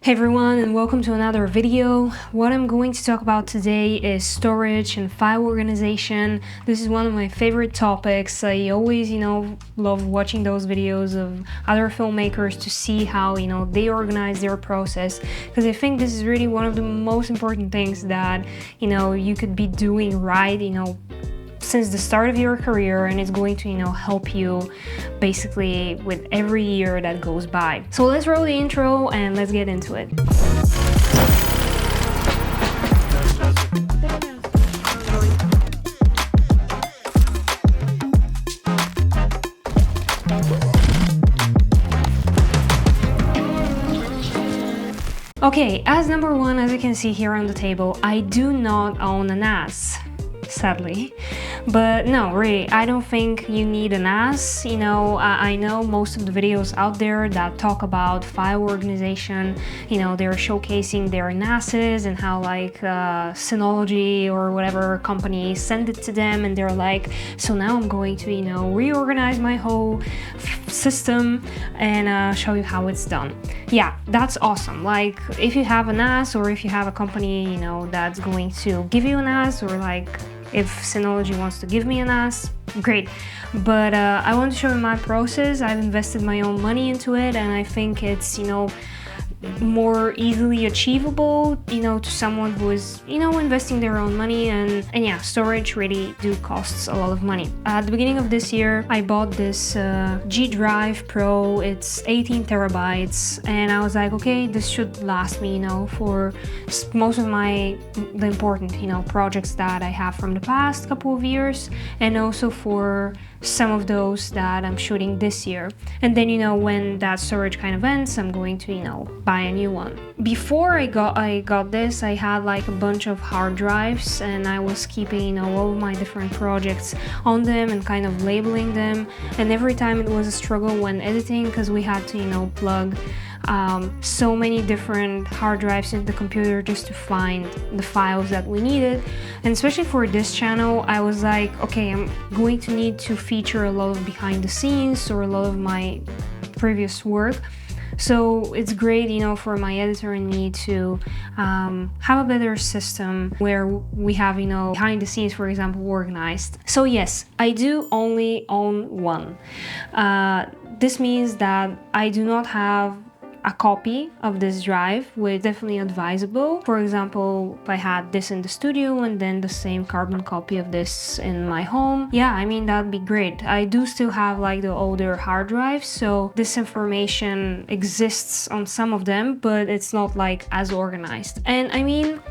Hey everyone, and welcome to another video. What I'm going to talk about today is storage and file organization. This is one of my favorite topics. I always, love watching those videos of other filmmakers to see how, they organize their process, because I think this is really one of the most important things that, you could be doing right, since the start of your career, and it's going to help you basically with every year that goes by. So let's roll the intro and let's get into it. Okay, as number one, as you can see here on the table, I do not own a NAS. Sadly, but no, really, I don't think you need a NAS. I know most of the videos out there that talk about file organization, they're showcasing their NASes and how Synology or whatever company send it to them, and they're like, so now I'm going to reorganize my whole system and show you how it's done. Yeah, that's awesome. Like, if you have a NAS, or if you have a company that's going to give you a NAS, or if Synology wants to give me a NAS, great. But I want to show you my process. I've invested my own money into it, and I think it's more easily achievable to someone who is investing their own money. And yeah, storage really do costs a lot of money. At the beginning of this year, I bought this G Drive Pro. It's 18 terabytes, and I was like, okay, this should last me for most of the important projects that I have from the past couple of years, and also for some of those that I'm shooting this year. And then when that storage kind of ends, I'm going to buy a new one. Before I got this, I had a bunch of hard drives, and I was keeping all of my different projects on them and kind of labeling them. And every time it was a struggle when editing, because we had to plug so many different hard drives into the computer just to find the files that we needed. And especially for this channel, I was like, okay, I'm going to need to feature a lot of behind the scenes or a lot of my previous work. So it's great, for my editor and me to have a better system where we have, behind the scenes, for example, organized. So yes, I do only own one. This means that I do not have a copy of this drive, which is definitely advisable. For example, if I had this in the studio and then the same carbon copy of this in my home, yeah, that'd be great. I do still have the older hard drives, so this information exists on some of them, but it's not as organized. And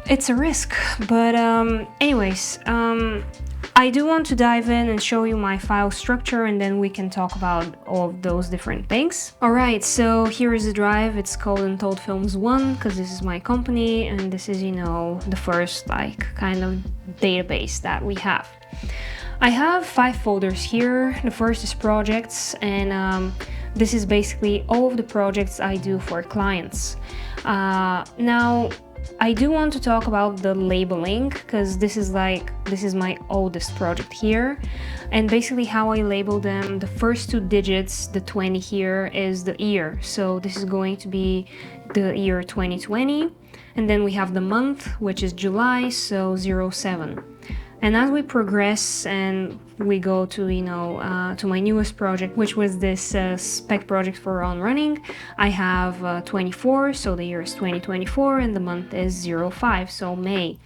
it's a risk, but anyways, I do want to dive in and show you my file structure, and then we can talk about all of those different things. Alright, so here is the drive. It's called Untold Films 1, because this is my company, and this is, the first kind of database that we have. I have 5 folders here. The first is projects, and this is basically all of the projects I do for clients. Now, I do want to talk about the labeling, because this is my oldest project here, and basically how I label them. The first 2 digits, the 20 here, is the year, so this is going to be the year 2020, and then we have the month, which is July, so 07. And as we progress and we go to to my newest project, which was this spec project for On Running, I have 24, so the year is 2024, and the month is 05, so May.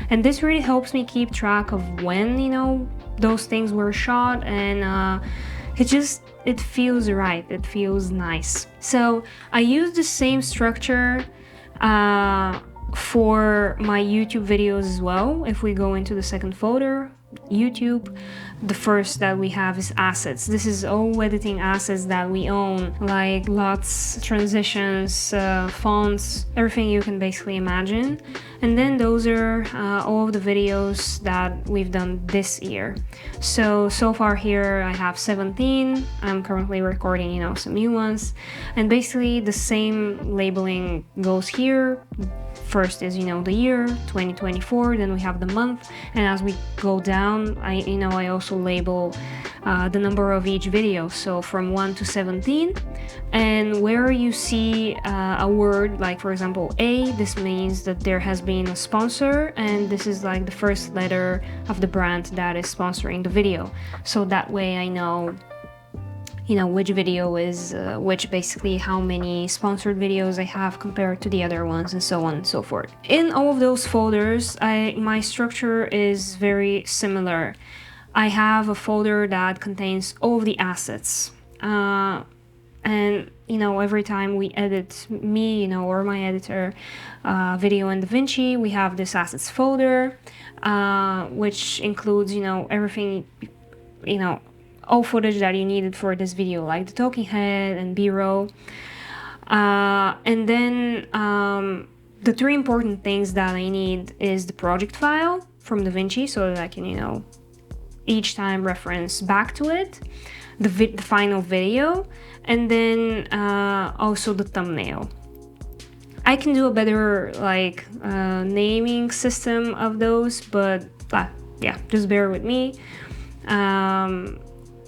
And this really helps me keep track of when those things were shot, and it feels right, it feels nice. So I use the same structure for my YouTube videos as well. If we go into the second folder, YouTube, the first that we have is assets. This is all editing assets that we own, like LUTs, transitions, fonts, everything you can basically imagine. And then those are all of the videos that we've done this year. So far here I have 17. I'm currently recording, some new ones. And basically the same labeling goes here. First is, the year 2024, then we have the month, and as we go down, I also also label the number of each video, so from 1 to 17. And where you see a word like, for example, A, this means that there has been a sponsor, and this is like the first letter of the brand that is sponsoring the video. So that way I know, you know, which video is which, basically how many sponsored videos I have compared to the other ones, and so on and so forth. In all of those folders, my structure is very similar. I have a folder that contains all of the assets. And, you know, every time we edit, me, you know, or my editor, video in DaVinci, we have this assets folder, which includes, you know, everything, you know, all footage that you needed for this video, like the talking head and B-roll. And then the three important things that I need is the project file from DaVinci, so that I can, you know, each time reference back to it, the final video, and then also the thumbnail. I can do a better like naming system of those, but yeah, just bear with me.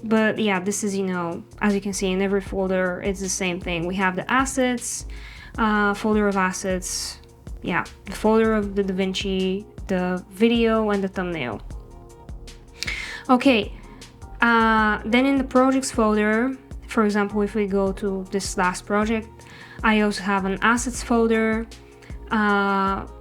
But yeah, this is, you know, as you can see in every folder, it's the same thing. We have the assets, folder of assets, yeah, the folder of the DaVinci, the video, and the thumbnail. Okay, then in the projects folder, for example, if we go to this last project, I also have an assets folder,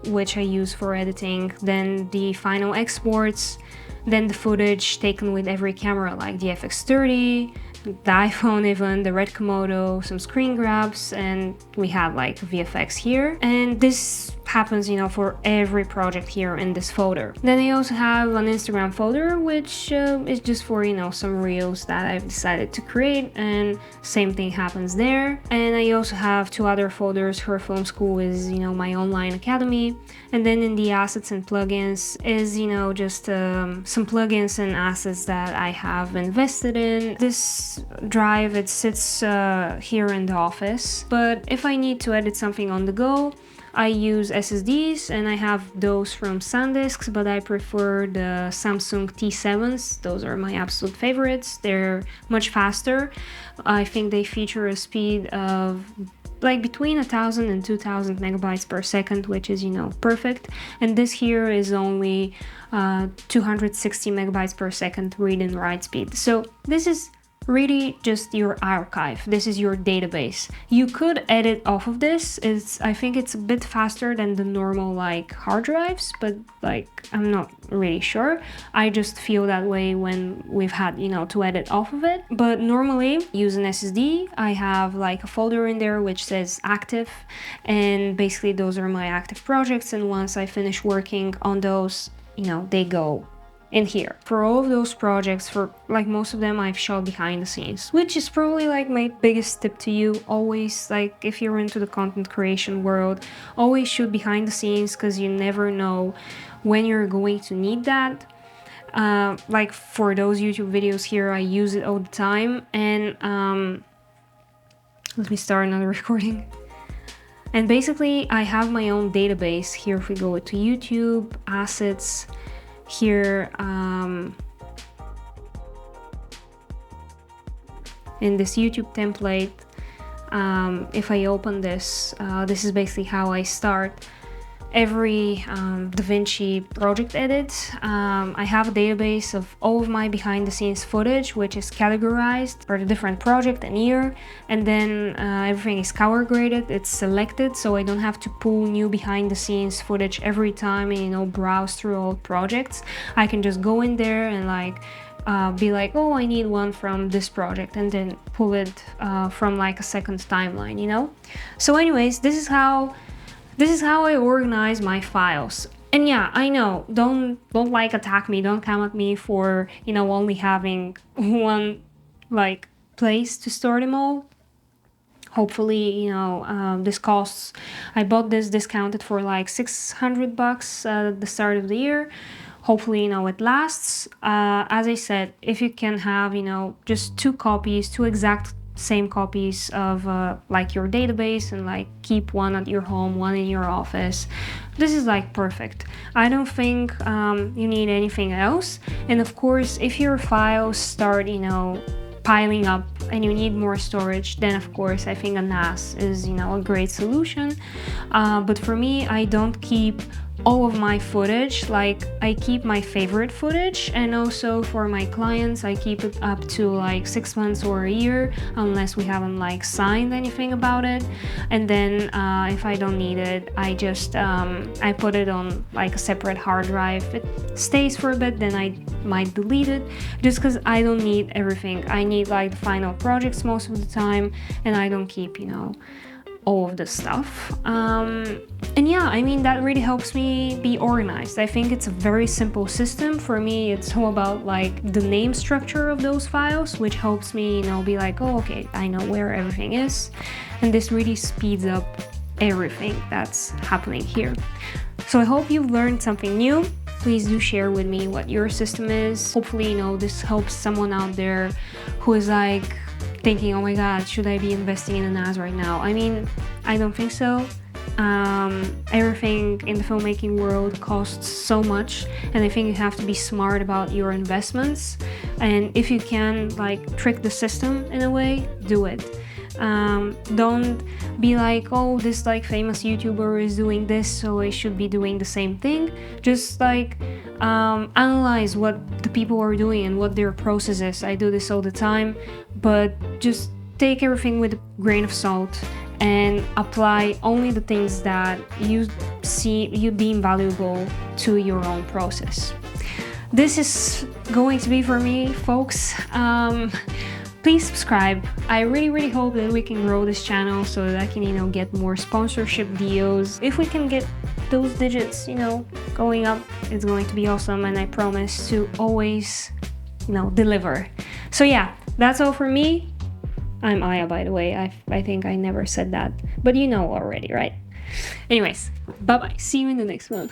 which I use for editing, then the final exports, then the footage taken with every camera, like the FX30, the iPhone even, the Red Komodo, some screen grabs, and we have like VFX here. And this happens, you know, for every project here in this folder. Then I also have an Instagram folder, which is just for, you know, some reels that I've decided to create, and same thing happens there. And I also have two other folders. Her Film School is, you know, my online academy. And then in the assets and plugins is, you know, just some plugins and assets that I have invested in. This drive, it sits here in the office, but if I need to edit something on the go, I use SSDs, and I have those from SanDisks, but I prefer the Samsung T7s. Those are my absolute favorites. They're much faster. I think they feature a speed of like between 1000 and 2000 megabytes per second, which is, you know, perfect. And this here is only 260 megabytes per second read and write speed. So this is really just your archive. This is your database. You could edit off of this. I think it's a bit faster than the normal like hard drives, but like I'm not really sure. I just feel that way when we've had, you know, to edit off of it. But normally use an SSD. I have like a folder in there which says active, and basically those are my active projects, and once I finish working on those, you know, they go in here. For all of those projects, for like most of them, I've shot behind the scenes, which is probably like my biggest tip to you. Always, like, if you're into the content creation world, always shoot behind the scenes, because you never know when you're going to need that. Like for those YouTube videos here, I use it all the time. And let me start another recording. And basically I have my own database here. If we go to YouTube, assets, here in this YouTube template, if I open this, this is basically how I start every DaVinci project edit. I have a database of all of my behind the scenes footage, which is categorized for the different project and year, and then everything is color graded. It's selected, so I don't have to pull new behind the scenes footage every time and, you know, browse through old projects. I can just go in there and like be like, oh, I need one from this project, and then pull it from like a second timeline, you know. So anyways, this is how I organize my files. And yeah, I know, don't like attack me, don't come at me for, you know, only having one like place to store them all. Hopefully, you know, this costs, I bought this discounted for like $600 at the start of the year. Hopefully, you know, it lasts. As I said, if you can have, you know, just two exact same copies of like your database and like keep one at your home, one in your office. This is like perfect. I don't think you need anything else. And of course, if your files start, you know, piling up and you need more storage, then of course I think a NAS is, you know, a great solution. But for me, I don't keep all of my footage. Like, I keep my favorite footage, and also for my clients I keep it up to like 6 months or a year, unless we haven't like signed anything about it. And then if I don't need it, I just I put it on like a separate hard drive. It stays for a bit, then I might delete it, just because I don't need everything. I need like the final projects most of the time, and I don't keep, you know, all of the stuff. And yeah, I mean, that really helps me be organized. I think it's a very simple system. For me, it's all about like the name structure of those files, which helps me, you know, be like, oh, okay, I know where everything is. And this really speeds up everything that's happening here. So I hope you've learned something new. Please do share with me what your system is. Hopefully, you know, this helps someone out there who is like thinking, oh my god, should I be investing in a NAS right now? I mean, I don't think so. Everything in the filmmaking world costs so much, and I think you have to be smart about your investments. And if you can like trick the system in a way, do it. Don't be like, oh, this like famous YouTuber is doing this, so I should be doing the same thing. Just like analyze what the people are doing and what their process is. I do this all the time, but just take everything with a grain of salt and apply only the things that you deem valuable to your own process. This is going to be for me, folks. Please subscribe. I really hope that we can grow this channel so that I can, you know, get more sponsorship deals. If we can get those digits, you know, going up, it's going to be awesome, and I promise to always, you know, deliver. So yeah, that's all for me. I'm Aya, by the way. I think I never said that, but you know already, right? Anyways, bye bye. See you in the next one.